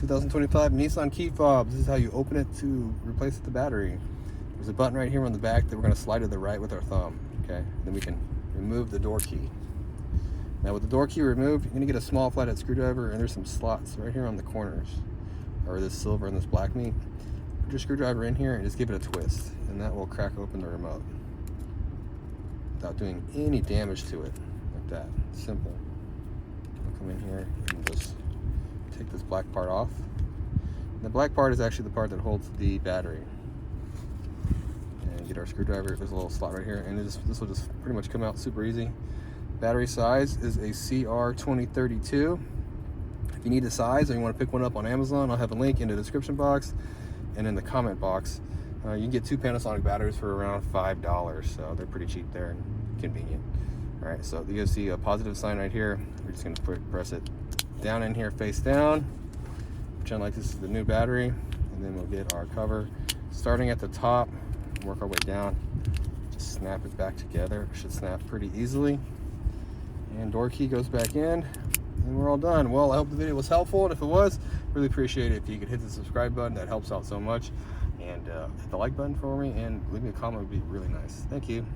2025 Nissan key fob. This is how you open it to replace the battery. There's a button right here on the back that we're going to slide to the right with our thumb. Okay, then we can remove the door key. Now with the door key removed, you're going to get a small flathead screwdriver, and there's some slots right here on the corners, or this silver and this black meat. Put your screwdriver in here and just give it a twist, and that will crack open the remote without doing any damage to it. Like that, simple. I'll come in here and just take this black part off. The black part is actually the part that holds the battery. And get our screwdriver. There's a little slot right here, and this will just pretty much come out super easy. Battery size is a CR2032. If you need the size or you want to pick one up on Amazon, I'll have a link in the description box and in the comment box. You can get 2 Panasonic batteries for around $5, so they're pretty cheap there and convenient. All right, so you see a positive sign right here. We're just going to press it down in here, face down, pretend like this is the new battery, and then we'll get our cover starting at the top, work our way down, just snap it back together. It should snap pretty easily, and door key goes back in, and we're all done. Well, I hope the video was helpful, and if it was, really appreciate it if you could hit the subscribe button. That helps out so much, and hit the like button for me, and leave me a comment. Would be really nice. Thank you.